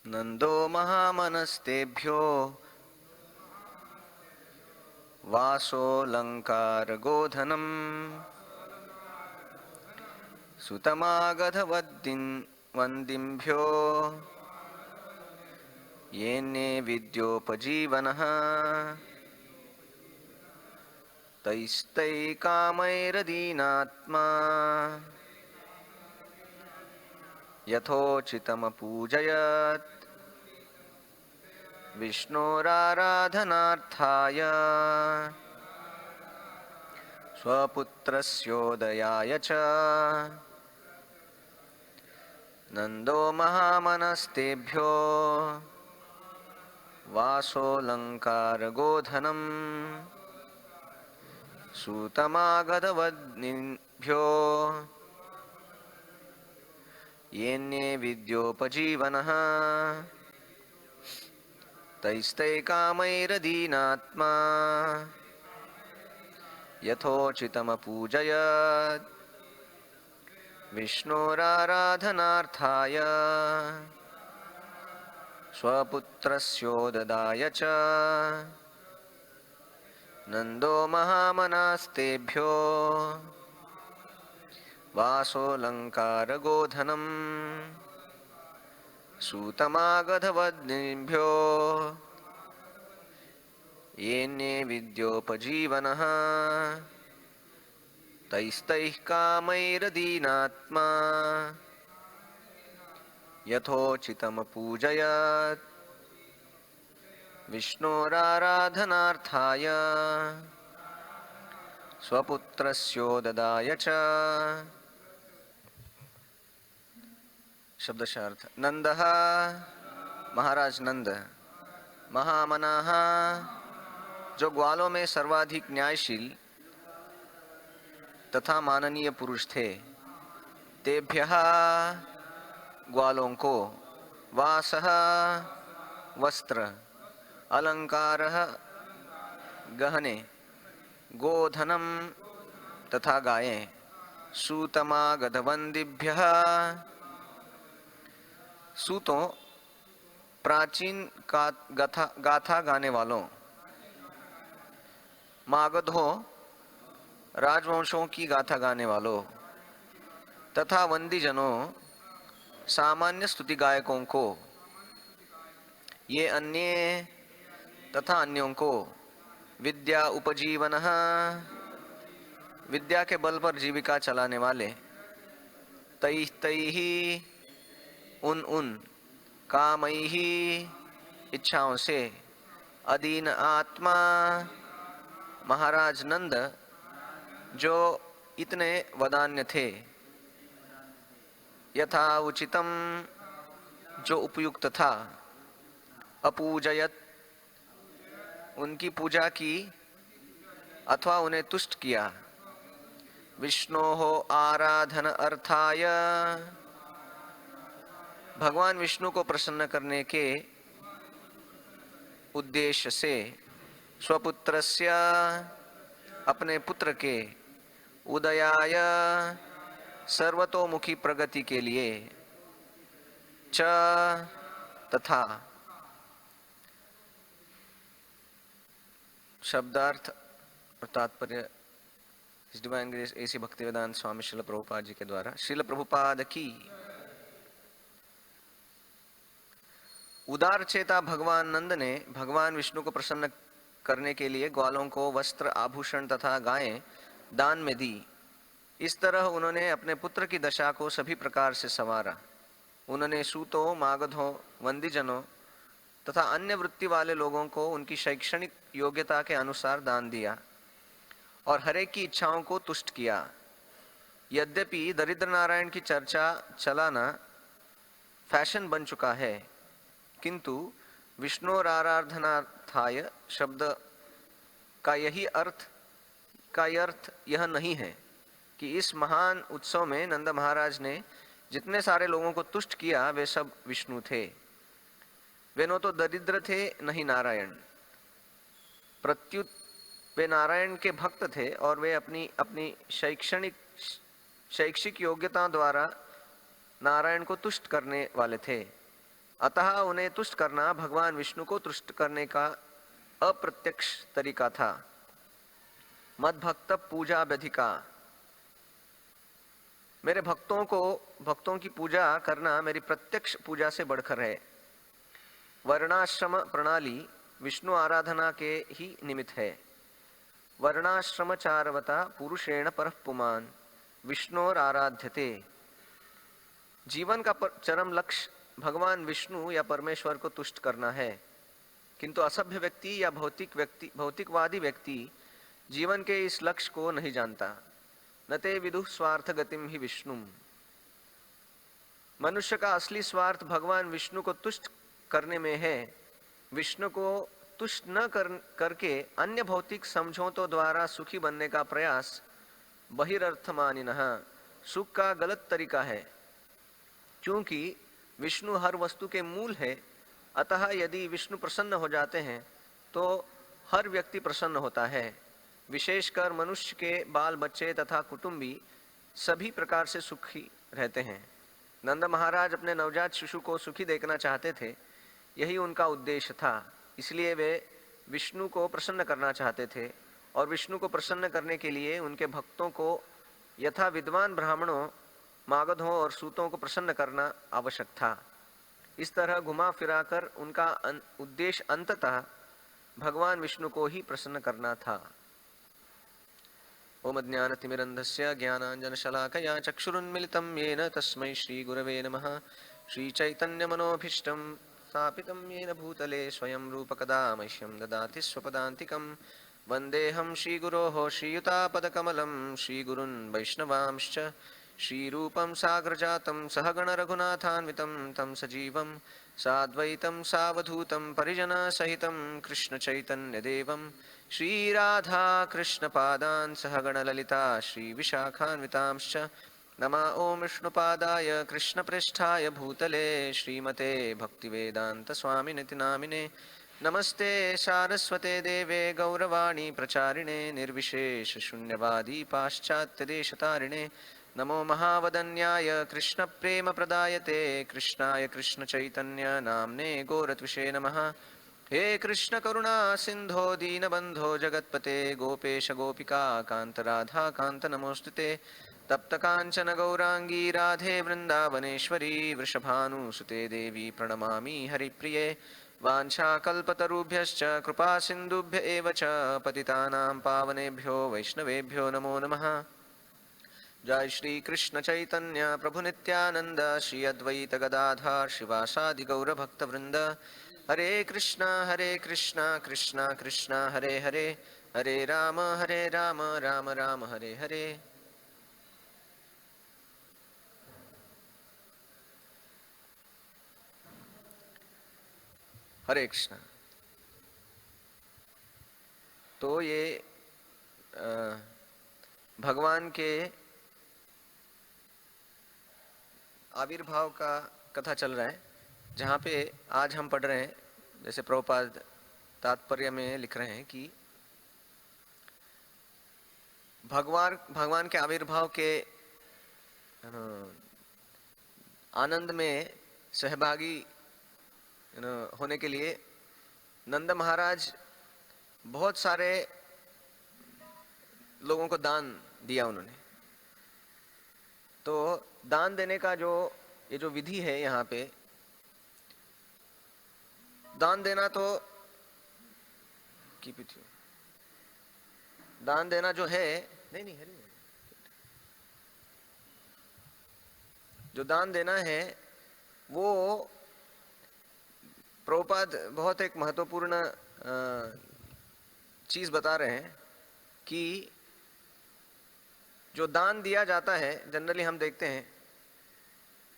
नंदो महामनस्तेभ्यो वासोऽलङ्कारगोधनम् सुतमागधवन्दिभ्यो येन्ने विद्योपजीवनः तैस्तैकामैरदीनात्मा यथोचितमपूजयत् विष्णोराराधनार्थाय स्वपुत्रस्योदयाय च नंदो महामनस्तेभ्यो वासोऽलङ्कारगोधनम् सूतमागधवद्भ्यो येन्ने विद्योपजीवनः तैस्तैकामैरदीनात्मा यथोचितमपूजयत् विष्णोराराधनार्थाय स्वपुत्रस्योदयाय च नंदो महामनस्तेभ्यो वासोऽलङ्कारगोधनम् सूतमागधवद्भ्यो येन्ने विद्योपजीवनः तैस्तैः कामैरदीनात्मा यथोचितमपूजयत् विष्णोराराधनार्थाय स्वपुत्रस्योदयाय च। शब्दशार्थ। नंदः महाराज नंद, महामनाः जो ग्वालों में सर्वाधिक न्यायशील तथा माननीय पुरुष थे, तेभ्यः ग्वालों को, वासः वस्त्र, अलंकारः गहने, गोधनम तथा गायें, सूतमागधवन्दिभ्यः सूतों प्राचीन गाथा गाने वालों, मागधों राजवंशों की गाथा गाने वालों तथा वंदीजनों सामान्य स्तुति गायकों को, ये अन्य तथा अन्यों को विद्या उपजीवनः विद्या के बल पर जीविका चलाने वाले, तैः तैः उन कामैः इच्छाओं से, अधीन आत्मा महाराज नंद जो इतने वदान्य थे, यथा उचितम जो उपयुक्त था, अपूजयत उनकी पूजा की अथवा उन्हें तुष्ट किया, विष्णोः आराधन अर्थाय भगवान विष्णु को प्रसन्न करने के उद्देश्य से, स्वपुत्रस्य अपने पुत्र के, उदयाय सर्वतोमुखी प्रगति के लिए, च तथा। शब्दार्थ और तात्पर्य his divine grace A C Bhaktivedanta Swami Srila Prabhupada ji के द्वारा। श्रील प्रभुपाद की। उदार चेता भगवान नंद ने भगवान विष्णु को प्रसन्न करने के लिए ग्वालों को वस्त्र, आभूषण तथा गायें दान में दी। इस तरह उन्होंने अपने पुत्र की दशा को सभी प्रकार से संवारा। उन्होंने सूतों, मागधों, वंदीजनों तथा अन्य वृत्ति वाले लोगों को उनकी शैक्षणिक योग्यता के अनुसार दान दिया और हरेक की इच्छाओं को तुष्ट किया। यद्यपि दरिद्र नारायण की चर्चा चलाना फैशन बन चुका है, किंतु विष्णुराराधनार्थाय शब्द का अर्थ यह नहीं है कि इस महान उत्सव में नंद महाराज ने जितने सारे लोगों को तुष्ट किया वे सब विष्णु थे। वे न तो दरिद्र थे न ही नारायण, प्रत्युत वे नारायण के भक्त थे और वे अपनी शैक्षिक योग्यता द्वारा नारायण को तुष्ट करने वाले थे। अतः उन्हें तुष्ट करना भगवान विष्णु को तुष्ट करने का अप्रत्यक्ष तरीका था। मद्भक्त पूजा व्यधिका, मेरे भक्तों की पूजा करना मेरी प्रत्यक्ष पूजा से बढ़कर है। वर्णाश्रम प्रणाली विष्णु आराधना के ही निमित्त है। वर्णाश्रमचारवता पुरुषेण परः पुमान् विष्णोर आराध्यते। जीवन का चरम लक्ष्य भगवान विष्णु या परमेश्वर को तुष्ट करना है, किंतु असभ्य व्यक्ति या भौतिकवादी व्यक्ति जीवन के इस लक्ष्य को नहीं जानता। न ते विदुः स्वार्थ गतिम ही विष्णुम। मनुष्य का असली स्वार्थ भगवान विष्णु को तुष्ट करने में है। विष्णु को तुष्ट न करके अन्य भौतिक समझौतों द्वारा सुखी बनने का प्रयास बहिरर्थमानिनः सुख का गलत तरीका है। क्योंकि विष्णु हर वस्तु के मूल है, अतः यदि विष्णु प्रसन्न हो जाते हैं तो हर व्यक्ति प्रसन्न होता है। विशेषकर मनुष्य के बाल बच्चे तथा कुटुंबी सभी प्रकार से सुखी रहते हैं। नंद महाराज अपने नवजात शिशु को सुखी देखना चाहते थे, यही उनका उद्देश्य था। इसलिए वे विष्णु को प्रसन्न करना चाहते थे और विष्णु को प्रसन्न करने के लिए उनके भक्तों को यथा विद्वान ब्राह्मणों, मागधों और सूतों को प्रसन्न करना आवश्यक था। इस तरह घुमा फिराकर उनका उद्देश्य अंततः भगवान विष्णु को ही प्रसन्न करना था। ओम ज्ञानतिमिरन्धस्य ज्ञानाञ्जनशलाकया चक्षुरुन्मिलितं येन तस्मै श्रीगुरवे नमः। श्रीचैतन्यमनोभीष्टं स्थापितं येन भूतले स्वयं रूपकदा मह्यं ददाति स्वपदान्तिकं। वन्देऽहं श्रीगुरोः श्रीयुतापदकमलं श्रीगुरुन् वैष्णवांश्च। श्रीरूपं साग्रजातं सहगणरघुनाथान्वितं तं सजीवं साद्वैतं सावधूतं परिजनसहितं कृष्णचैतन्यदेवं श्रीराधा कृष्णपादान् सहगणललिता श्रीविशाखान्वितांश्च। नमः ॐ विष्णुपादाय कृष्णप्रेष्ठाय भूतले श्रीमते भक्तिवेदान्तस्वामिनिति नामिने। नमस्ते सारस्वते देवे गौरवाणी प्रचारिणे निर्विशेषशून्यवादी पाश्चात्यदेशतारिणे। नमो महावदन्याय कृष्णप्रेमप्रदायते कृष्णाय कृष्णचैतन्य नाम्ने गौरत्विषे नमः। हे कृष्ण करुणा सिंधो दीनबंधो जगत्पते गोपेश गोपिका कांत राधा कांत नमोस्तुते। तप्त कांचन गौरांगी राधे वृंदावनेश्वरी वृषभानुसुते देवी प्रणमामि हरिप्रिये। वाञ्छाकल्पतरुभ्यश्च कृपा सिन्धुभ्य एव च पतितानां पावनेभ्यो वैष्णवेभ्यो नमो नमः। जय श्री कृष्ण चैतन्य प्रभु नित्यानंद श्री अद्वैत गदाधर शिवासादि गौर भक्त वृंद। हरे कृष्णा कृष्णा कृष्णा हरे हरे, हरे राम राम राम हरे हरे। हरे कृष्णा। तो ये भगवान के आविर्भाव का कथा चल रहा है, जहाँ पे आज हम पढ़ रहे हैं, जैसे प्रभुपाद तात्पर्य में लिख रहे हैं कि भगवान के आविर्भाव के आनंद में सहभागी होने के लिए नंद महाराज बहुत सारे लोगों को दान दिया उन्होंने। तो दान देने का ये जो विधि है, यहाँ पे दान देना तो दान देना जो है, नहीं हरी, जो दान देना है वो प्रभुपाद बहुत एक महत्वपूर्ण चीज बता रहे हैं कि जो दान दिया जाता है, जनरली हम देखते हैं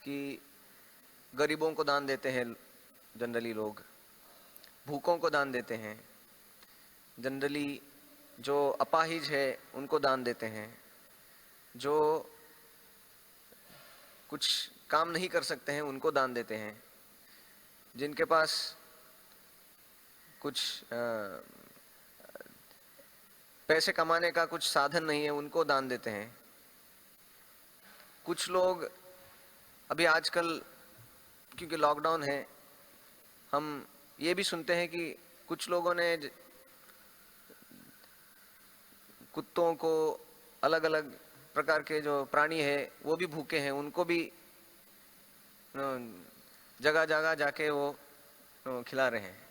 कि गरीबों को दान देते हैं, जनरली लोग भूखों को दान देते हैं, जनरली जो अपाहिज है उनको दान देते हैं, जो कुछ काम नहीं कर सकते हैं उनको दान देते हैं, जिनके पास कुछ पैसे कमाने का कुछ साधन नहीं है उनको दान देते हैं। कुछ लोग अभी आजकल क्योंकि लॉकडाउन है हम ये भी सुनते हैं कि कुछ लोगों ने कुत्तों को, अलग अलग प्रकार के जो प्राणी है वो भी भूखे हैं, उनको भी जगह जगह जाके वो खिला रहे हैं।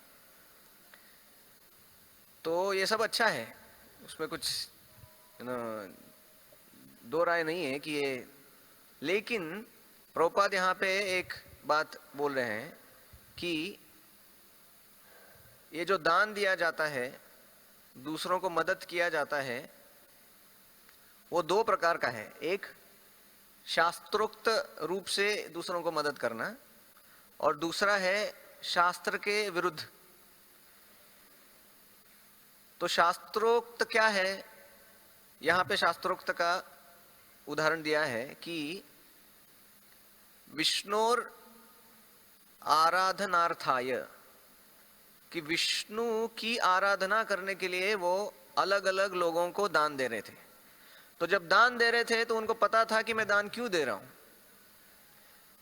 तो ये सब अच्छा है, उसमें कुछ दो राय नहीं है कि ये, लेकिन प्रभुपाद यहाँ पे एक बात बोल रहे हैं कि ये जो दान दिया जाता है, दूसरों को मदद किया जाता है, वो दो प्रकार का है। एक शास्त्रोक्त रूप से दूसरों को मदद करना, और दूसरा है शास्त्र के विरुद्ध। तो शास्त्रोक्त क्या है? यहाँ पे शास्त्रोक्त का उदाहरण दिया है कि विष्णुर आराधनार्थाय, कि विष्णु की आराधना करने के लिए वो अलग अलग लोगों को दान दे रहे थे। तो जब दान दे रहे थे तो उनको पता था कि मैं दान क्यों दे रहा हूं।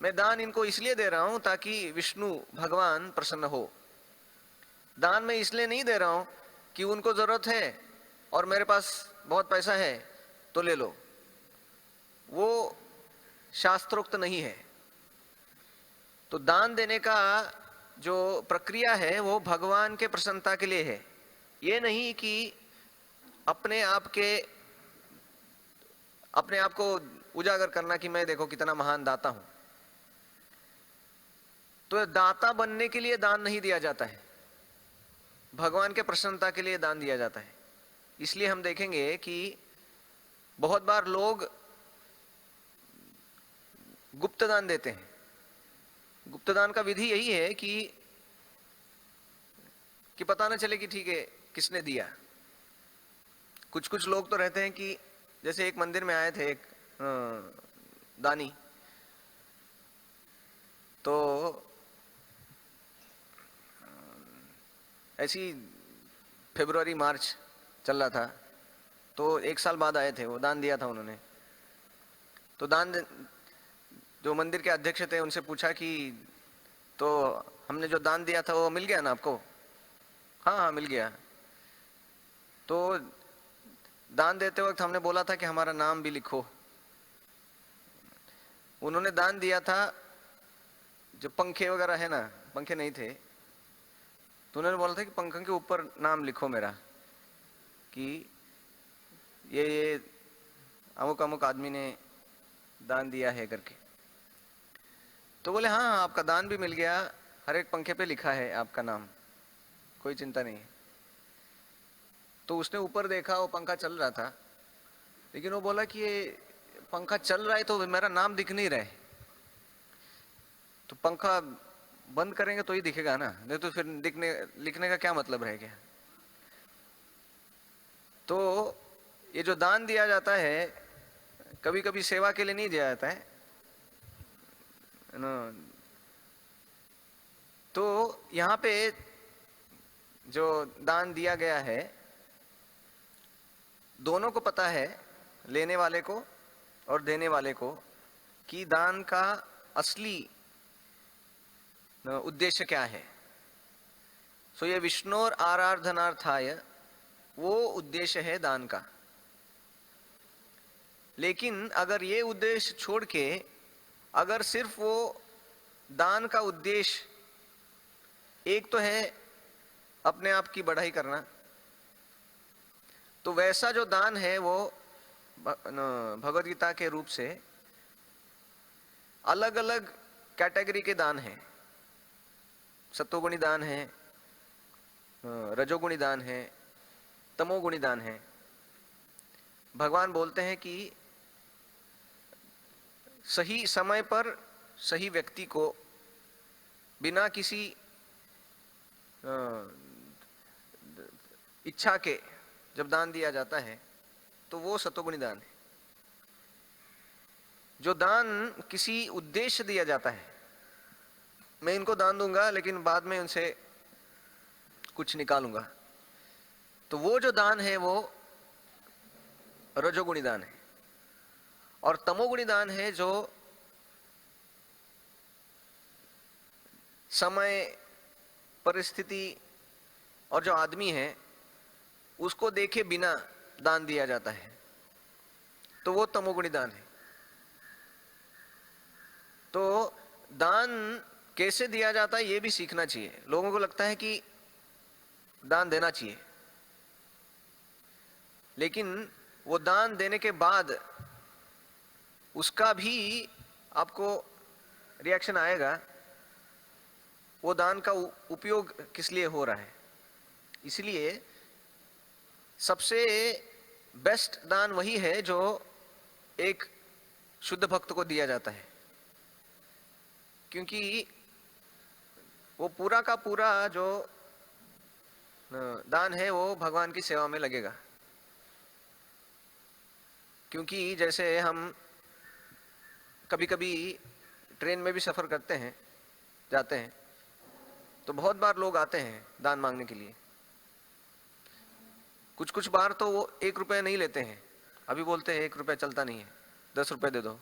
मैं दान इनको इसलिए दे रहा हूं ताकि विष्णु भगवान प्रसन्न हो। दान मैं इसलिए नहीं दे रहा हूं कि उनको जरूरत है और मेरे पास बहुत पैसा है तो ले लो, वो शास्त्रोक्त नहीं है। तो दान देने का जो प्रक्रिया है वो भगवान के प्रसन्नता के लिए है, ये नहीं कि अपने आप को उजागर करना कि मैं देखो कितना महान दाता हूं। तो दाता बनने के लिए दान नहीं दिया जाता है, भगवान के प्रसन्नता के लिए दान दिया जाता है। इसलिए हम देखेंगे कि बहुत बार लोग गुप्त दान देते हैं। गुप्त दान का विधि यही है कि पता ना चले कि ठीक है किसने दिया। कुछ कुछ लोग तो रहते हैं कि जैसे एक मंदिर में आए थे एक दानी, तो ऐसी फरवरी मार्च चल रहा था, तो एक साल बाद आए थे, वो दान दिया था उन्होंने। तो जो मंदिर के अध्यक्ष थे उनसे पूछा कि तो हमने जो दान दिया था वो मिल गया ना आपको? हाँ हाँ मिल गया। तो दान देते वक्त हमने बोला था कि हमारा नाम भी लिखो। उन्होंने दान दिया था, जो पंखे वगैरह है ना, पंखे नहीं थे, तो उन्होंने बोला था कि पंखों के ऊपर नाम लिखो मेरा, कि ये अमुक अमुक आदमी ने दान दिया है करके। तो बोले हाँ हाँ आपका दान भी मिल गया, हर एक पंखे पे लिखा है आपका नाम, कोई चिंता नहीं। तो उसने ऊपर देखा, वो पंखा चल रहा था, लेकिन वो बोला कि ये पंखा चल रहा है तो मेरा नाम दिख नहीं रहा है, तो पंखा बंद करेंगे तो ही दिखेगा ना, नहीं तो फिर लिखने का क्या मतलब रह गया। तो ये जो दान दिया जाता है कभी कभी सेवा के लिए नहीं दिया जाता है ना। तो यहाँ पे जो दान दिया गया है, दोनों को पता है, लेने वाले को और देने वाले को, कि दान का असली उद्देश्य क्या है। सो ये विष्णुर आराधनार्थाय, वो उद्देश्य है दान का। लेकिन अगर ये उद्देश्य छोड़ के अगर सिर्फ वो दान का उद्देश्य, एक तो है अपने आप की बढ़ाई करना, तो वैसा जो दान है वो भगवद गीता के रूप से अलग अलग कैटेगरी के दान हैं। सत्वगुणी दान है, रजोगुणी दान है, तमोगुणी दान है। भगवान बोलते हैं कि सही समय पर सही व्यक्ति को बिना किसी इच्छा के जब दान दिया जाता है तो वो सत्वगुणी दान है। जो दान किसी उद्देश्य दिया जाता है, मैं इनको दान दूंगा लेकिन बाद में उनसे कुछ निकालूंगा, तो वो जो दान है वो रजोगुणी दान है। और तमोगुणी दान है जो समय परिस्थिति और जो आदमी है उसको देखे बिना दान दिया जाता है, तो वो तमोगुणी दान है। तो दान कैसे दिया जाता है ये भी सीखना चाहिए। लोगों को लगता है कि दान देना चाहिए, लेकिन वो दान देने के बाद उसका भी आपको रिएक्शन आएगा, वो दान का उपयोग किस लिए हो रहा है। इसलिए सबसे बेस्ट दान वही है जो एक शुद्ध भक्त को दिया जाता है, क्योंकि वो पूरा का पूरा जो दान है वो भगवान की सेवा में लगेगा। क्योंकि जैसे हम कभी कभी ट्रेन में भी सफ़र करते हैं, जाते हैं, तो बहुत बार लोग आते हैं दान मांगने के लिए। कुछ कुछ बार तो वो 1 रुपये नहीं लेते हैं, अभी बोलते हैं 1 रुपये चलता नहीं है, 10 रुपये दे दो।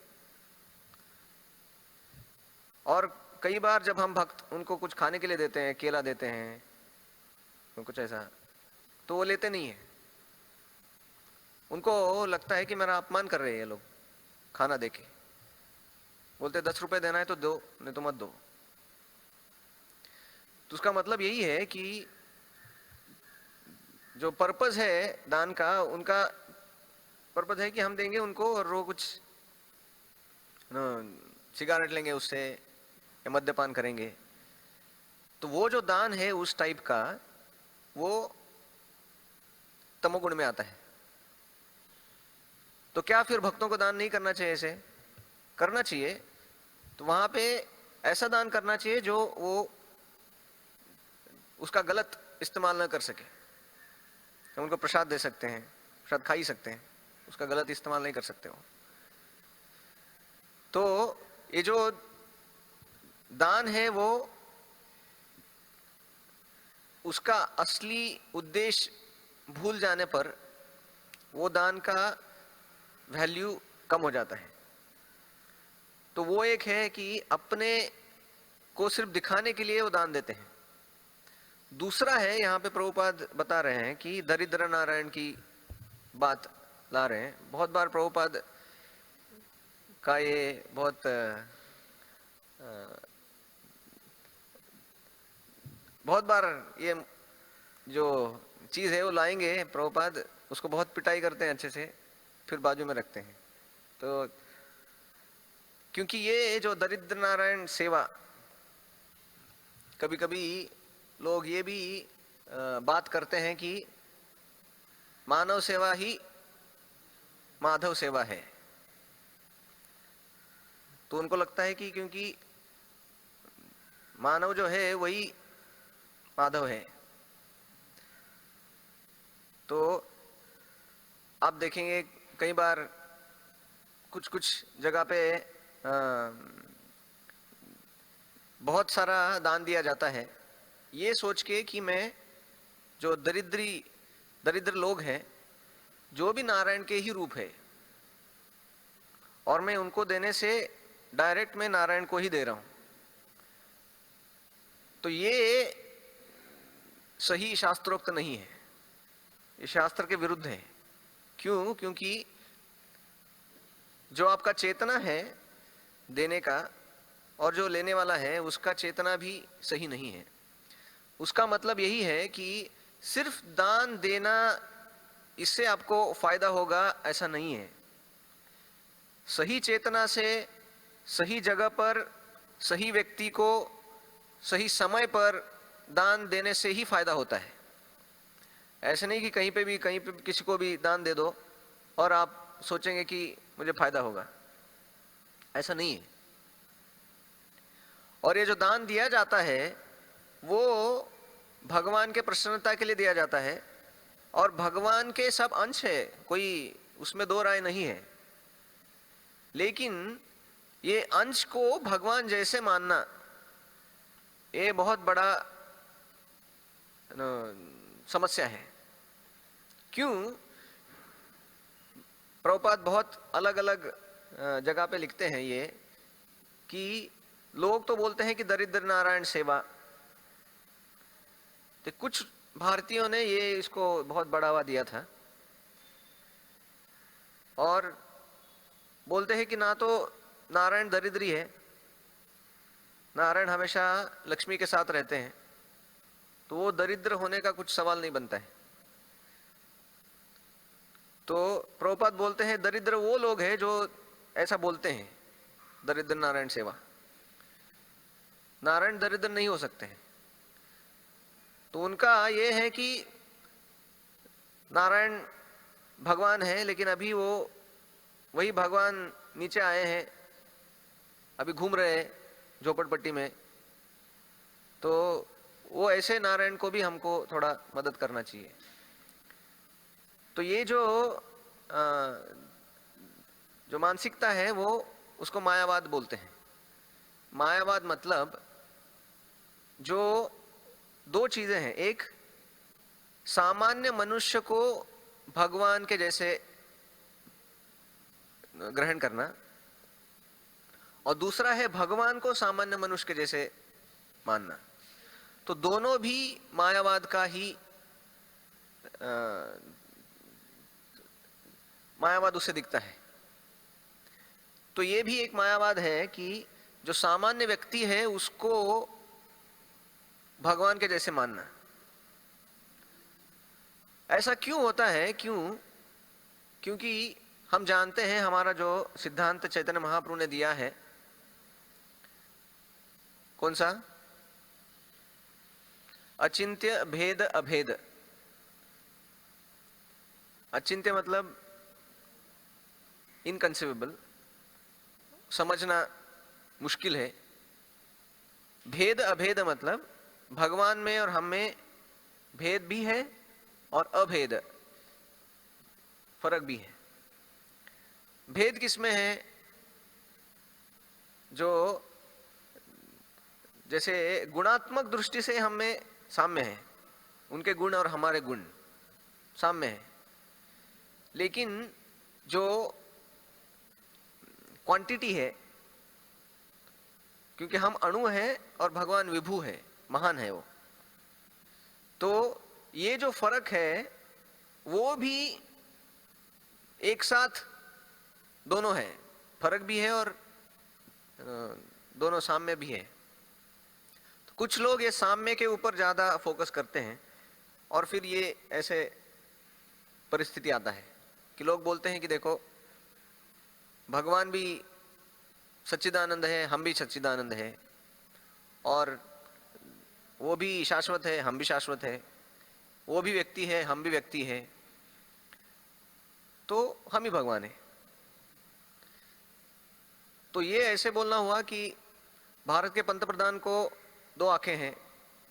और कई बार जब हम भक्त उनको कुछ खाने के लिए देते हैं, केला देते हैं, तो कुछ ऐसा, तो वो लेते नहीं है। उनको लगता है कि मेरा अपमान कर रहे हैं ये लोग खाना देके। बोलते 10 रुपये देना है तो दो, नहीं तो मत दो। तो उसका मतलब यही है कि जो पर्पस है दान का, उनका पर्पस है कि हम देंगे उनको और वो कुछ सिगारेट लेंगे उससे या मद्यपान करेंगे। तो वो जो दान है उस टाइप का, वो तमोगुण में आता है। तो क्या फिर भक्तों को दान नहीं करना चाहिए? ऐसे करना चाहिए। तो वहां पे ऐसा दान करना चाहिए जो वो उसका गलत इस्तेमाल न कर सके। हम उनको प्रसाद दे सकते हैं, प्रसाद खा ही सकते हैं, उसका गलत इस्तेमाल नहीं कर सकते हो। तो ये जो दान है वो उसका असली उद्देश्य भूल जाने पर वो दान का वैल्यू कम हो जाता है। तो वो एक है कि अपने को सिर्फ दिखाने के लिए वो दान देते हैं। दूसरा है, यहाँ पे प्रभुपाद बता रहे हैं कि दरिद्र नारायण की बात ला रहे हैं। बहुत बार प्रभुपाद का ये बहुत बार ये जो चीज़ है वो लाएंगे प्रभुपाद, उसको बहुत पिटाई करते हैं अच्छे से, फिर बाजू में रखते हैं। तो क्योंकि ये जो दरिद्र नारायण सेवा, कभी कभी लोग ये भी बात करते हैं कि मानव सेवा ही माधव सेवा है। तो उनको लगता है कि क्योंकि मानव जो है वही माधव है। तो आप देखेंगे कई बार कुछ कुछ जगह पे बहुत सारा दान दिया जाता है, ये सोच के कि मैं जो दरिद्र लोग हैं, जो भी नारायण के ही रूप है, और मैं उनको देने से डायरेक्ट मैं नारायण को ही दे रहा हूं। तो ये सही शास्त्रोक्त नहीं है, ये शास्त्र के विरुद्ध है। क्यों? क्योंकि जो आपका चेतना है देने का और जो लेने वाला है उसका चेतना भी सही नहीं है। उसका मतलब यही है कि सिर्फ दान देना इससे आपको फायदा होगा, ऐसा नहीं है। सही चेतना से सही जगह पर सही व्यक्ति को सही समय पर दान देने से ही फायदा होता है। ऐसे नहीं कि कहीं पे किसी को भी दान दे दो और आप सोचेंगे कि मुझे फायदा होगा, ऐसा नहीं है। और ये जो दान दिया जाता है वो भगवान के प्रसन्नता के लिए दिया जाता है, और भगवान के सब अंश है, कोई उसमें दो राय नहीं है। लेकिन ये अंश को भगवान जैसे मानना, ये बहुत बड़ा समस्या है। क्यों? प्रभुपाद बहुत अलग अलग जगह पे लिखते हैं ये कि लोग तो बोलते हैं कि दरिद्र नारायण सेवा, तो कुछ भारतीयों ने ये इसको बहुत बढ़ावा दिया था और बोलते हैं कि ना तो नारायण दरिद्री है, नारायण हमेशा लक्ष्मी के साथ रहते हैं, तो वो दरिद्र होने का कुछ सवाल नहीं बनता है। तो प्रभुपाद बोलते हैं दरिद्र वो लोग हैं जो ऐसा बोलते हैं, दरिद्र नारायण सेवा, नारायण दरिद्र नहीं हो सकते हैं। तो उनका ये है कि नारायण भगवान है, लेकिन अभी वो वही भगवान नीचे आए हैं, अभी घूम रहे हैं झोपड़पट्टी में, तो वो ऐसे नारायण को भी हमको थोड़ा मदद करना चाहिए। तो ये जो मानसिकता है वो उसको मायावाद बोलते हैं। मायावाद मतलब जो दो चीजें हैं, एक सामान्य मनुष्य को भगवान के जैसे ग्रहण करना, और दूसरा है भगवान को सामान्य मनुष्य के जैसे मानना। तो दोनों भी मायावाद का ही मायावाद उससे दिखता है। तो ये भी एक मायावाद है कि जो सामान्य व्यक्ति है उसको भगवान के जैसे मानना। ऐसा क्यों होता है? क्योंकि हम जानते हैं हमारा जो सिद्धांत चैतन्य महाप्रभु ने दिया है, कौन सा? अचिंत्य भेद अभेद। अचिंत्य मतलब इनकंसीवेबल, समझना मुश्किल है। भेद अभेद मतलब भगवान में और हम में भेद भी है और अभेद, फर्क भी है। भेद किसमें है? जो जैसे गुणात्मक दृष्टि से हम में साम्य है, उनके गुण और हमारे गुण साम्य है, लेकिन जो क्वांटिटी है, क्योंकि हम अणु है और भगवान विभु है, महान है वो, तो ये जो फर्क है वो भी एक साथ दोनों है, फर्क भी है और दोनों साम्य भी है। तो कुछ लोग ये साम्य के ऊपर ज्यादा फोकस करते हैं और फिर ये ऐसे परिस्थिति आता है कि लोग बोलते हैं कि देखो भगवान भी सच्चिदानंद है, हम भी सच्चिदानंद है, और वो भी शाश्वत है, हम भी शाश्वत है, वो भी व्यक्ति है, हम भी व्यक्ति है, तो हम ही भगवान है। तो ये ऐसे बोलना हुआ कि भारत के पंतप्रधान को दो आंखें हैं,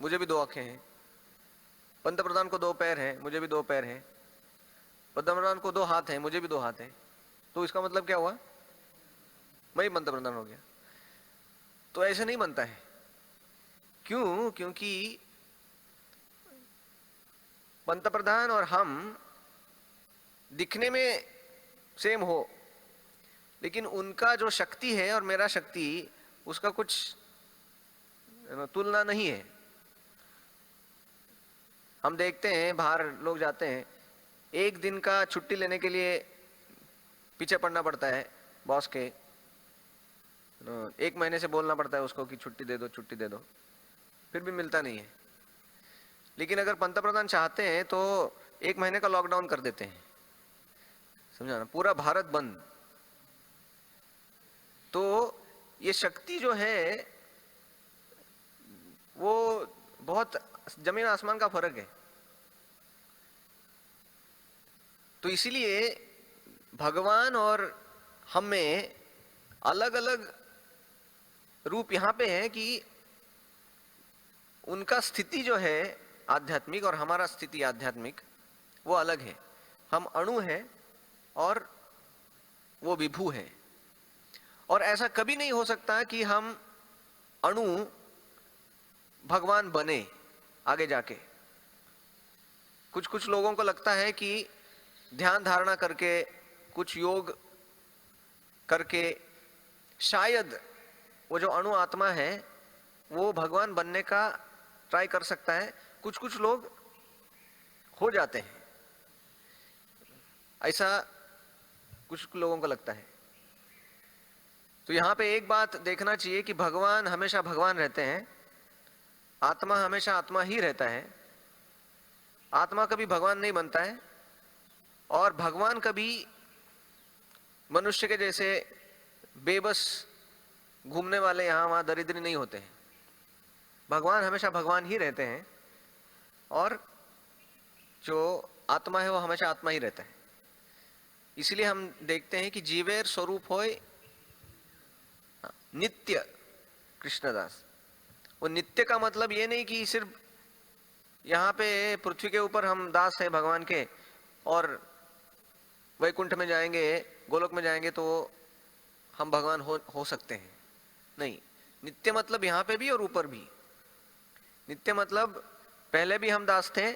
मुझे भी दो आंखें हैं, पंतप्रधान को दो पैर हैं, मुझे भी दो पैर हैं, पंतप्रधान को दो हाथ हैं, मुझे भी दो हाथ हैं, तो इसका मतलब क्या हुआ? मैं ही पंतप्रधान हो गया। तो ऐसे नहीं बनता है। क्यों? क्योंकि पंतप्रधान और हम दिखने में सेम हो, लेकिन उनका जो शक्ति है और मेरा शक्ति, उसका कुछ तुलना नहीं है। हम देखते हैं बाहर लोग जाते हैं, एक दिन का छुट्टी लेने के लिए पीछे पड़ना पड़ता है बॉस के, एक महीने से बोलना पड़ता है उसको कि छुट्टी दे दो, छुट्टी दे दो, फिर भी मिलता नहीं है। लेकिन अगर पंतप्रधान चाहते हैं तो एक महीने का लॉकडाउन कर देते हैं, समझा ना, पूरा भारत बंद। तो ये शक्ति जो है वो बहुत जमीन आसमान का फर्क है। तो इसीलिए भगवान और हम में अलग अलग रूप यहाँ पे है कि उनका स्थिति जो है आध्यात्मिक और हमारा स्थिति आध्यात्मिक वो अलग है। हम अणु है और वो विभु है। और ऐसा कभी नहीं हो सकता कि हम अणु भगवान बने आगे जाके। कुछ कुछ लोगों को लगता है कि ध्यान धारणा करके, कुछ योग करके शायद वो जो अणु आत्मा है वो भगवान बनने का ट्राई कर सकता है, कुछ कुछ लोग हो जाते हैं, ऐसा कुछ लोगों को लगता है। तो यहां पे एक बात देखना चाहिए कि भगवान हमेशा भगवान रहते हैं, आत्मा हमेशा आत्मा ही रहता है। आत्मा कभी भगवान नहीं बनता है, और भगवान कभी मनुष्य के जैसे बेबस घूमने वाले यहां वहां दरिद्री नहीं होते हैं। भगवान हमेशा भगवान ही रहते हैं, और जो आत्मा है वो हमेशा आत्मा ही रहता है। इसलिए हम देखते हैं कि जीवेर स्वरूप होय नित्य कृष्णदास। वो नित्य का मतलब ये नहीं कि सिर्फ यहाँ पे पृथ्वी के ऊपर हम दास है भगवान के, और वैकुंठ में जाएंगे, गोलोक में जाएंगे तो हम भगवान हो सकते हैं। नहीं, नित्य मतलब यहाँ पे भी और ऊपर भी। नित्य मतलब पहले भी हम दास थे,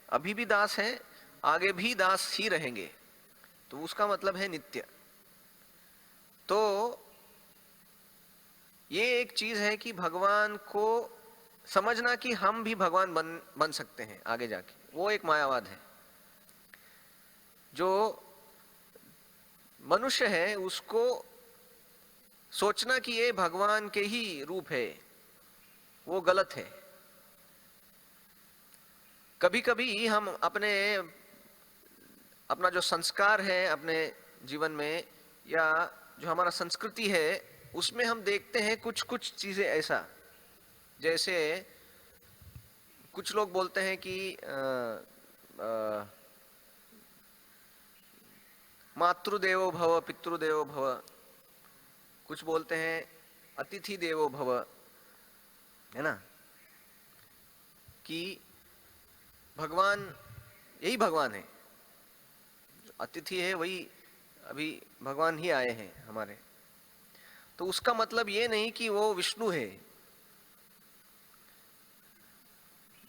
अभी भी दास हैं, आगे भी दास ही रहेंगे, तो उसका मतलब है नित्य। तो ये एक चीज है कि भगवान को समझना कि हम भी भगवान बन सकते हैं आगे जाके, वो एक मायावाद है। जो मनुष्य है उसको सोचना कि ये भगवान के ही रूप है, वो गलत है। कभी कभी हम अपना जो संस्कार है अपने जीवन में, या जो हमारा संस्कृति है, उसमें हम देखते हैं कुछ कुछ चीजें ऐसा, जैसे कुछ लोग बोलते हैं कि मातृदेवो भव पितृदेवो भव, कुछ बोलते हैं अतिथि देवो भव, है ना, कि भगवान यही भगवान है, अतिथि है वही अभी भगवान ही आए हैं हमारे। तो उसका मतलब ये नहीं कि वो विष्णु है।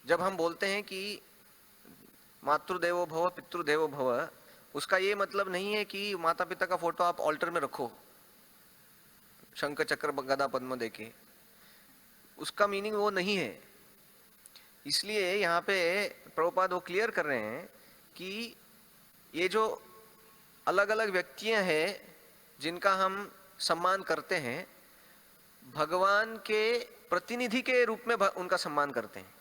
जब हम बोलते हैं कि मातृदेवो भव पितृदेवो भव, उसका ये मतलब नहीं है कि माता पिता का फोटो आप ऑल्टर में रखो शंख चक्र गदा पद्म देके, उसका मीनिंग वो नहीं है। इसलिए यहाँ पे प्रभुपाद वो क्लियर कर रहे हैं कि ये जो अलग अलग व्यक्तियां हैं जिनका हम सम्मान करते हैं, भगवान के प्रतिनिधि के रूप में उनका सम्मान करते हैं।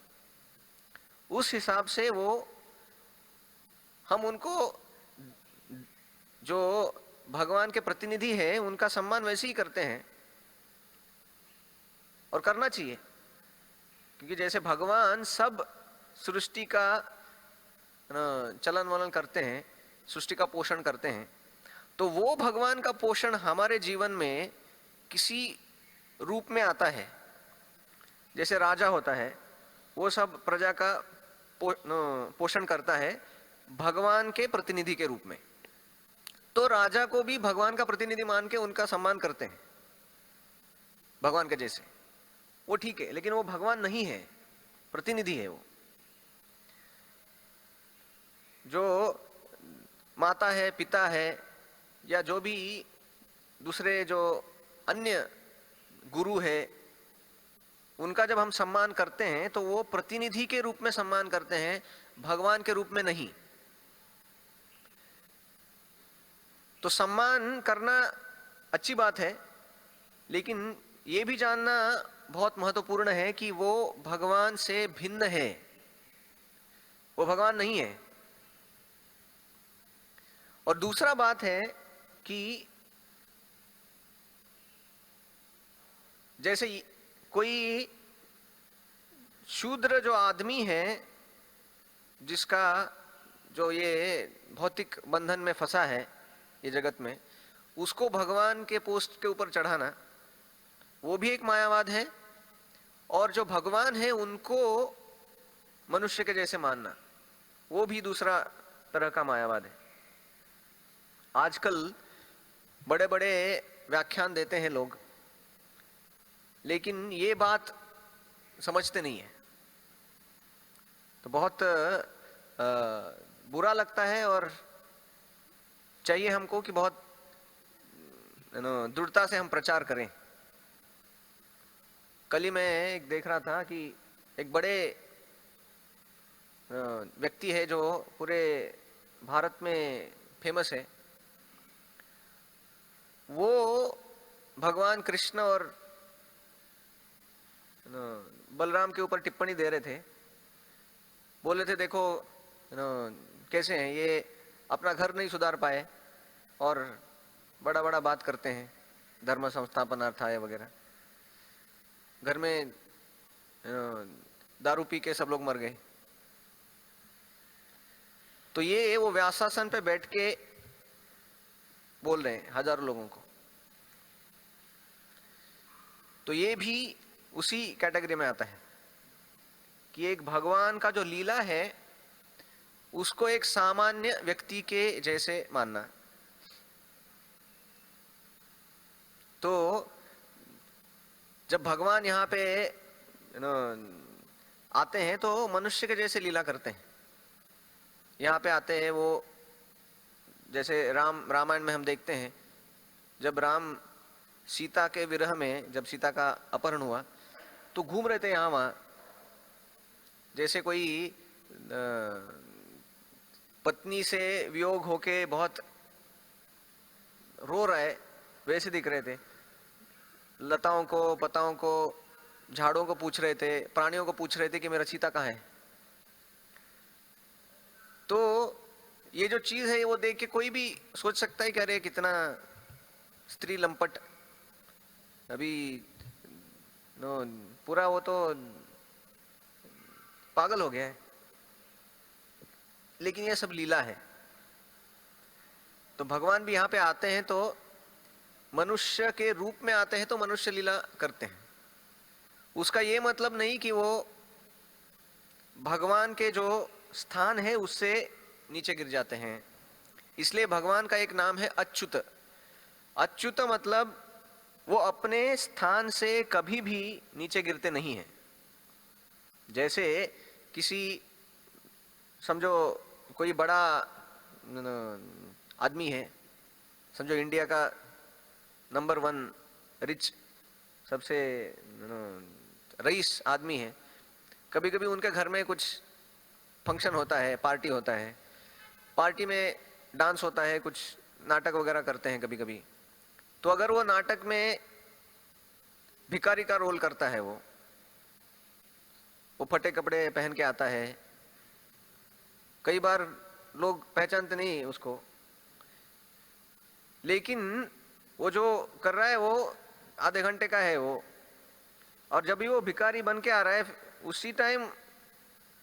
उस हिसाब से वो हम उनको, जो भगवान के प्रतिनिधि हैं, उनका सम्मान वैसे ही करते हैं, और करना चाहिए। क्योंकि जैसे भगवान सब सृष्टि का चलन वलन करते हैं, सृष्टि का पोषण करते हैं, तो वो भगवान का पोषण हमारे जीवन में किसी रूप में आता है। जैसे राजा होता है, वो सब प्रजा का पोषण करता है भगवान के प्रतिनिधि के रूप में, तो राजा को भी भगवान का प्रतिनिधि मान के उनका सम्मान करते हैं भगवान के जैसे। वो ठीक है, लेकिन वो भगवान नहीं है, प्रतिनिधि है वो। जो माता है, पिता है, या जो भी दूसरे जो अन्य गुरु है, उनका जब हम सम्मान करते हैं तो वो प्रतिनिधि के रूप में सम्मान करते हैं, भगवान के रूप में नहीं। तो सम्मान करना अच्छी बात है, लेकिन ये भी जानना बहुत महत्वपूर्ण है कि वो भगवान से भिन्न है, वो भगवान नहीं है। और दूसरा बात है कि जैसे कोई शूद्र जो आदमी है, जिसका जो ये भौतिक बंधन में फंसा है ये जगत में, उसको भगवान के पोस्ट के ऊपर चढ़ाना, वो भी एक मायावाद है। और जो भगवान है उनको मनुष्य के जैसे मानना, वो भी दूसरा तरह का मायावाद है। आजकल बड़े बड़े व्याख्यान देते हैं लोग, लेकिन ये बात समझते नहीं है, तो बहुत बुरा लगता है। और चाहिए हमको कि बहुत दृढ़ता से हम प्रचार करें। कल ही मैं एक देख रहा था कि एक बड़े व्यक्ति है जो पूरे भारत में फेमस है, वो भगवान कृष्ण और बलराम के ऊपर टिप्पणी दे रहे थे। बोल रहे थे देखो कैसे हैं ये, अपना घर नहीं सुधार पाए और बड़ा बड़ा बात करते हैं, धर्म संस्थापनार्थाय वगैरह। घर में दारू पी के सब लोग मर गए। तो ये वो व्यासासन पे बैठ के बोल रहे हैं हजारों लोगों को। तो ये भी उसी कैटेगरी में आता है कि एक भगवान का जो लीला है उसको एक सामान्य व्यक्ति के जैसे मानना। तो जब भगवान यहाँ पे आते हैं तो मनुष्य के जैसे लीला करते हैं। यहाँ पे आते हैं वो, जैसे रामायण में हम देखते हैं जब राम सीता के विरह में, जब सीता का अपहरण हुआ तो घूम रहे थे यहाँ वहाँ, जैसे कोई पत्नी से वियोग होके बहुत रो रहा है वैसे दिख रहे थे। लताओं को, पताओं को, झाड़ों को पूछ रहे थे, प्राणियों को पूछ रहे थे कि मेरा सीता कहाँ है। तो ये जो चीज है वो देख के कोई भी सोच सकता है कि अरे कितना स्त्री लंपट, अभी पूरा वो तो पागल हो गया है। लेकिन ये सब लीला है। तो भगवान भी यहाँ पे आते हैं तो मनुष्य के रूप में आते हैं तो मनुष्य लीला करते हैं। उसका ये मतलब नहीं कि वो भगवान के जो स्थान है उससे नीचे गिर जाते हैं। इसलिए भगवान का एक नाम है अच्युत। अच्युत मतलब वो अपने स्थान से कभी भी नीचे गिरते नहीं हैं। जैसे किसी, समझो कोई बड़ा आदमी है, समझो इंडिया का नंबर 1 रिच, सबसे रईस आदमी है। कभी कभी उनके घर में कुछ फंक्शन होता है, पार्टी होता है, पार्टी में डांस होता है, कुछ नाटक वगैरह करते हैं कभी कभी। तो अगर वो नाटक में भिखारी का रोल करता है, वो फटे कपड़े पहन के आता है, कई बार लोग पहचानते नहीं उसको, लेकिन वो जो कर रहा है वो आधे घंटे का है वो। और जब भी वो भिखारी बन के आ रहा है उसी टाइम,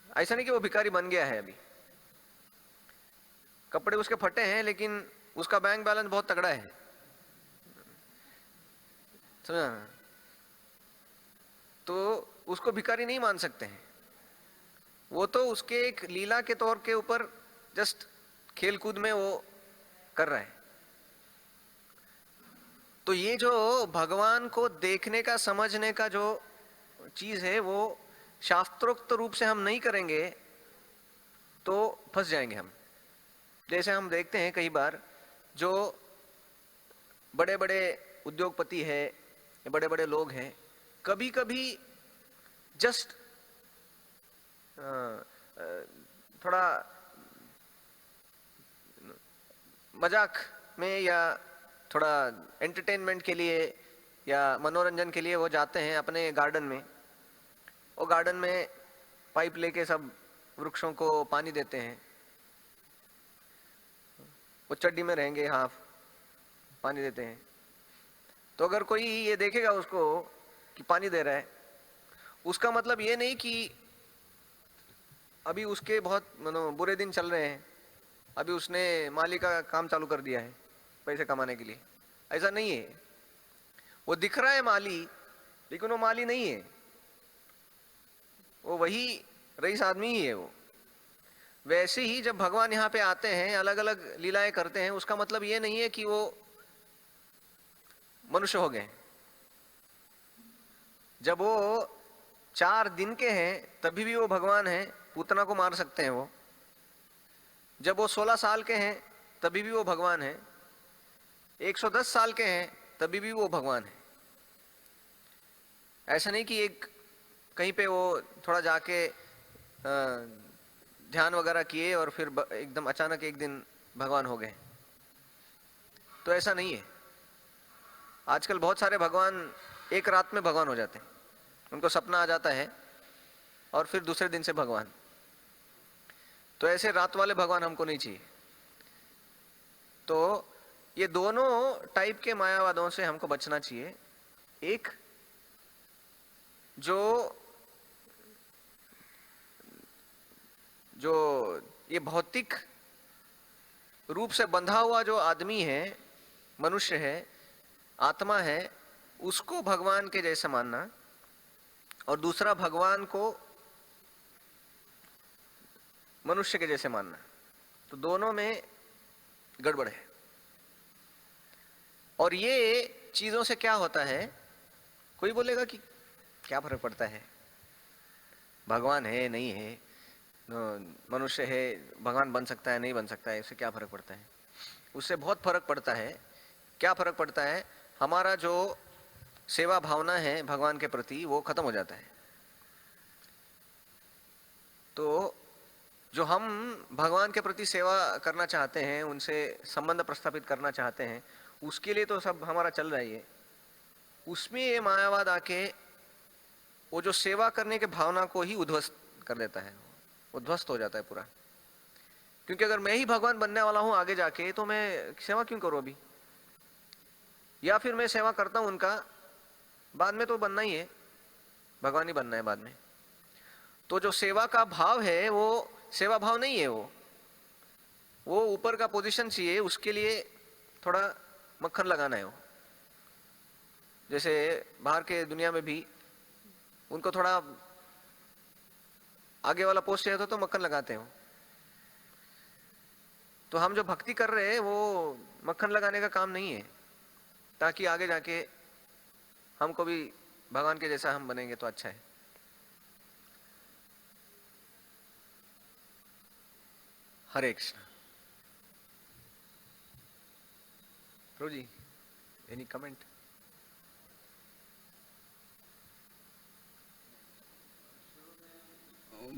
ऐसा नहीं कि वो भिखारी बन गया है, अभी कपड़े उसके फटे हैं लेकिन उसका बैंक बैलेंस बहुत तगड़ा है, समझा? तो उसको भिखारी नहीं मान सकते हैं। वो तो उसके एक लीला के तौर के ऊपर जस्ट खेल कूद में वो कर रहा है। तो ये जो भगवान को देखने का, समझने का जो चीज है वो शास्त्रोक्त रूप से हम नहीं करेंगे तो फंस जाएंगे हम। जैसे हम देखते हैं कई बार जो बड़े बड़े उद्योगपति है, बड़े बड़े लोग हैं, कभी कभी जस्ट थोड़ा मजाक में या थोड़ा एंटरटेनमेंट के लिए या मनोरंजन के लिए वो जाते हैं अपने गार्डन में। वो गार्डन में पाइप लेके सब वृक्षों को पानी देते हैं। वो चड्डी में रहेंगे, हाफ पानी देते हैं। तो अगर कोई ये देखेगा उसको कि पानी दे रहा है, उसका मतलब ये नहीं कि अभी उसके बहुत बुरे दिन चल रहे हैं, अभी उसने माली का काम चालू कर दिया है पैसे कमाने के लिए। ऐसा नहीं है। वो दिख रहा है माली, लेकिन वो माली नहीं है, वो वही रईस आदमी ही है वो। वैसे ही जब भगवान यहाँ पे आते हैं, अलग अलग लीलाएं करते हैं, उसका मतलब ये नहीं है कि वो मनुष्य हो गए। जब वो 4 दिन के हैं तभी भी वो भगवान हैं, पूतना को मार सकते हैं वो। जब वो 16 साल के हैं तभी भी वो भगवान हैं। 110 साल के हैं तभी भी वो भगवान है। ऐसा नहीं कि एक कहीं पे वो थोड़ा जाके ध्यान वगैरह किए और फिर एकदम अचानक एक दिन भगवान हो गए। तो ऐसा नहीं है। आजकल बहुत सारे भगवान एक रात में भगवान हो जाते हैं, उनको सपना आ जाता है और फिर दूसरे दिन से भगवान। तो ऐसे रात वाले भगवान हमको नहीं चाहिए। तो ये दोनों टाइप के मायावादों से हमको बचना चाहिए। एक जो ये भौतिक रूप से बंधा हुआ जो आदमी है, मनुष्य है, आत्मा है, उसको भगवान के जैसे मानना, और दूसरा भगवान को मनुष्य के जैसे मानना। तो दोनों में गड़बड़ है। और ये चीजों से क्या होता है, कोई बोलेगा कि क्या फर्क पड़ता है, भगवान है नहीं है, मनुष्य है, भगवान बन सकता है नहीं बन सकता है, इससे क्या फर्क पड़ता है? उससे बहुत फर्क पड़ता है। क्या फर्क पड़ता है? हमारा जो सेवा भावना है भगवान के प्रति वो खत्म हो जाता है। तो जो हम भगवान के प्रति सेवा करना चाहते हैं, उनसे संबंध प्रस्थापित करना चाहते हैं, उसके लिए तो सब हमारा चल रहा है। उसमें ये मायावाद आके वो जो सेवा करने के भावना को ही उध्वस्त कर देता है, उध्वस्त हो जाता है पूरा। क्योंकि अगर मैं ही भगवान बनने वाला हूं आगे जाके, तो मैं सेवा क्यों करूं अभी? या फिर मैं सेवा करता हूं उनका, बाद में तो बनना ही है, भगवान ही बनना है बाद में। तो जो सेवा का भाव है वो सेवा भाव नहीं है, वो ऊपर का पोजीशन चाहिए, उसके लिए थोड़ा मक्खन लगाना है। वो जैसे बाहर के दुनिया में भी उनको थोड़ा आगे वाला पोस्ट चाहिए तो मक्खन लगाते हैं। तो हम जो भक्ति कर रहे हैं वो मक्खन लगाने का काम नहीं है, ताकि आगे जाके हमको भी भगवान के जैसा हम बनेंगे तो अच्छा है। हरे कृष्ण। प्रभु जी, एनी कमेंट?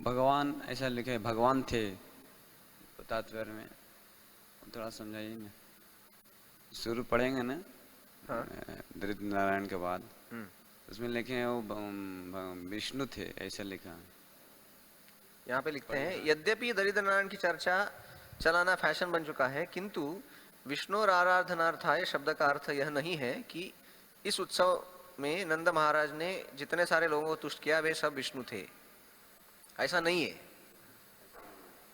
भगवान ऐसा लिखे, भगवान थे तात्पर्य में, थोड़ा समझाइए ना। शुरू पढ़ेंगे ना, हाँ। दरिद्र नारायण के बाद उसमें लिखे हैं वो विष्णु थे, ऐसा लिखा। यहाँ पे लिखते हैं, यद्यपि दरिद्र नारायण की चर्चा चलाना फैशन बन चुका है, किंतु विष्णु और आराधनार्थाय शब्द का अर्थ यह नहीं है कि इस उत्सव में नंद महाराज ने जितने सारे लोगों को तुष्ट किया वे सब विष्णु थे। ऐसा नहीं है,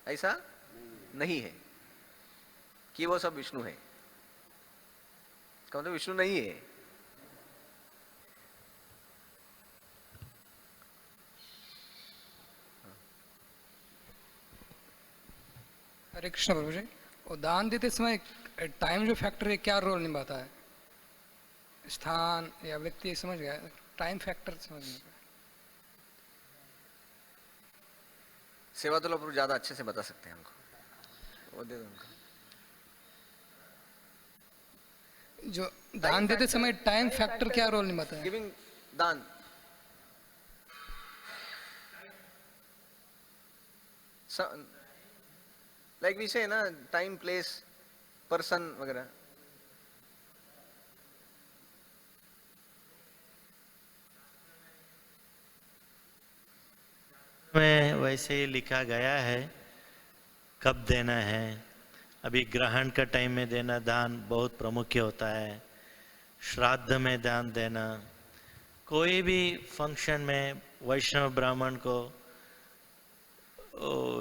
ऐसा नहीं है कि वो सब विष्णु है। इसका मतलब विष्णु नहीं है। हरे कृष्ण प्रभु जी, और दान देते समय टाइम जो फैक्टर है क्या रोल निभाता है? स्थान या व्यक्ति, समझ गया, टाइम फैक्टर समझ नहीं पाया। सेवा तो लोग ज्यादा अच्छे से बता सकते हैं हमको, वो दे दो उनको। जो दान देते समय टाइम फैक्टर क्या रोल निभाता है? गिविंग दान, लाइक वी से ना, टाइम, प्लेस, पर्सन वगैरह। में वैसे ही लिखा गया है कब देना है। अभी ग्रहण का टाइम में देना दान बहुत प्रमुख होता है, श्राद्ध में दान देना, कोई भी फंक्शन में वैष्णव ब्राह्मण को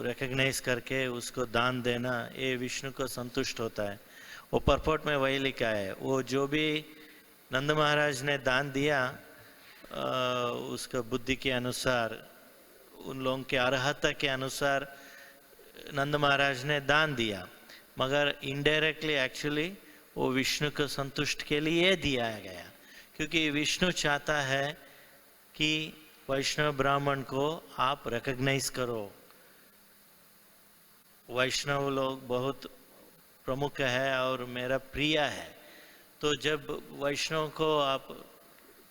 रिकग्नाइज करके उसको दान देना, ये विष्णु को संतुष्ट होता है। वो परपोर्ट में वही लिखा है। वो जो भी नंद महाराज ने दान दिया उसका बुद्धि के अनुसार, उन लोगों के अर्हता के अनुसार नंद महाराज ने दान दिया, मगर इनडायरेक्टली एक्चुअली वो विष्णु को संतुष्ट के लिए दिया गया, क्योंकि विष्णु चाहता है कि वैष्णव ब्राह्मण को आप रिकग्नाइज करो। वैष्णव लोग बहुत प्रमुख है और मेरा प्रिय है, तो जब वैष्णव को आप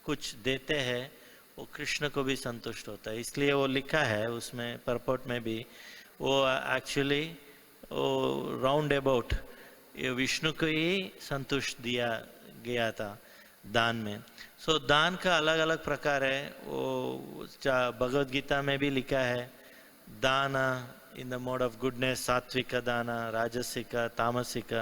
कुछ देते हैं वो कृष्ण को भी संतुष्ट होता है। इसलिए वो लिखा है उसमें परपोर्ट में भी, वो एक्चुअली वो राउंड अबाउट ये विष्णु को ही संतुष्ट दिया गया था दान में। सो दान का अलग अलग प्रकार है, वो भगवद गीता में भी लिखा है, दान in the mode of goodness, सात्विक दान, राजसिक, तामसिक।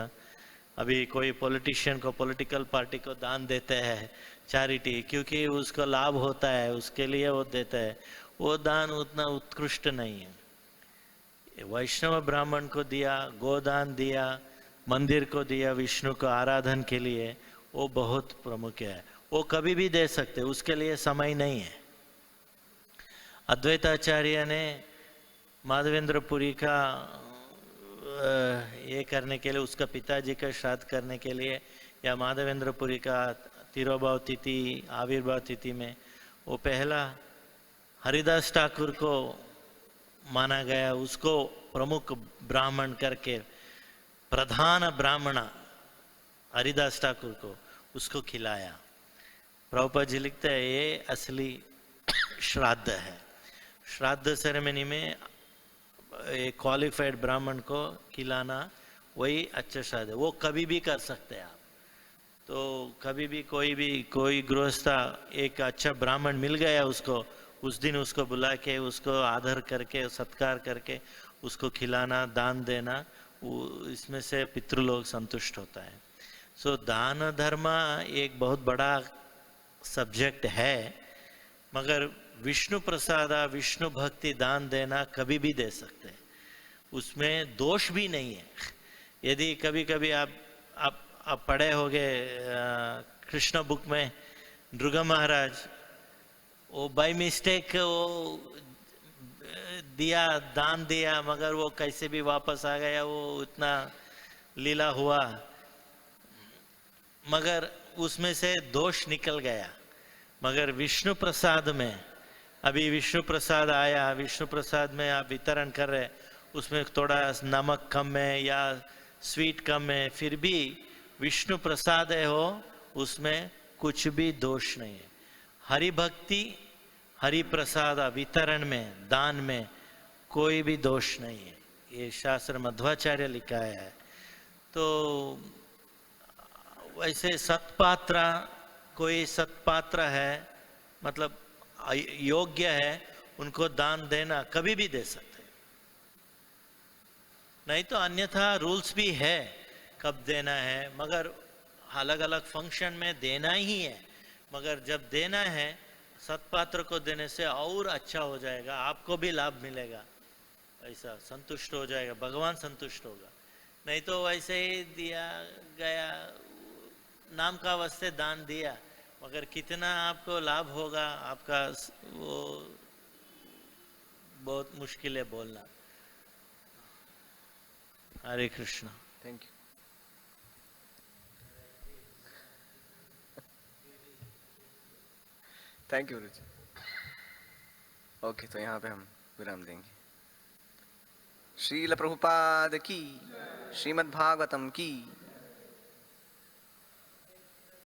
अभी कोई पॉलिटिशियन को, पॉलिटिकल पार्टी को दान देते हैं चैरिटी, क्योंकि उसको लाभ होता है उसके लिए वो देता है, वो दान उतना उत्कृष्ट नहीं है। वैष्णव ब्राह्मण को दिया, गोदान दिया, मंदिर को दिया विष्णु को आराधन के लिए, वो बहुत प्रमुख है, वो कभी भी दे सकते, उसके लिए समय नहीं है। अद्वैताचार्य ने माधवेंद्रपुरी का ये करने के लिए, उसका पिताजी का श्राद्ध करने के लिए, या माधवेंद्रपुरी का तिरोभाव तिथि, आविर्भाव तिथि में वो पहला हरिदास ठाकुर को माना गया, उसको प्रमुख ब्राह्मण करके, प्रधान ब्राह्मण हरिदास ठाकुर को उसको खिलाया। प्रभुपाद जी लिखते हैं ये असली श्राद्ध है। श्राद्ध सेरेमनी में एक क्वालिफाइड ब्राह्मण को खिलाना वही अच्छा श्राद्ध है, वो कभी भी कर सकते हैं आप। तो कभी भी कोई गृहस्थ एक अच्छा ब्राह्मण मिल गया उसको, उस दिन उसको बुला के, उसको आदर करके, सत्कार करके उसको खिलाना, दान देना, वो इसमें से पितृलोक संतुष्ट होता है। सो दान धर्म एक बहुत बड़ा सब्जेक्ट है, मगर विष्णु प्रसाद, विष्णु भक्ति दान देना कभी भी दे सकते हैं, उसमें दोष भी नहीं है। यदि कभी कभी आप पढ़े होंगे कृष्ण बुक में, नृग महाराज वो बाय मिस्टेक वो दिया, दान दिया, मगर वो कैसे भी वापस आ गया, वो इतना लीला हुआ, मगर उसमें से दोष निकल गया। मगर विष्णु प्रसाद में, अभी विष्णु प्रसाद आया, विष्णु प्रसाद में आप वितरण कर रहे, उसमें थोड़ा नमक कम है या स्वीट कम है, फिर भी विष्णु प्रसाद है हो, उसमें कुछ भी दोष नहीं है। हरि भक्ति, हरि प्रसाद वितरण में, दान में कोई भी दोष नहीं है, ये शास्त्र मध्वाचार्य लिखा है। तो वैसे सत्पात्र, कोई सत्पात्र है मतलब योग्य है, उनको दान देना कभी भी दे सकते हैं, नहीं तो अन्यथा रूल्स भी है कब देना है, मगर अलग अलग फंक्शन में देना ही है। मगर जब देना है सत्पात्र को देने से और अच्छा हो जाएगा, आपको भी लाभ मिलेगा, ऐसा संतुष्ट हो जाएगा, भगवान संतुष्ट होगा। नहीं तो वैसे ही दिया गया, नाम का वास्ते दान दिया, मगर कितना आपको लाभ होगा आपका, वो बहुत मुश्किल है बोलना। Hare Krishna. Thank you. Thank you guruji. Okay, तो यहाँ पे हम विराम देंगे। श्रील प्रभुपाद की, श्रीमद् भागवतम की।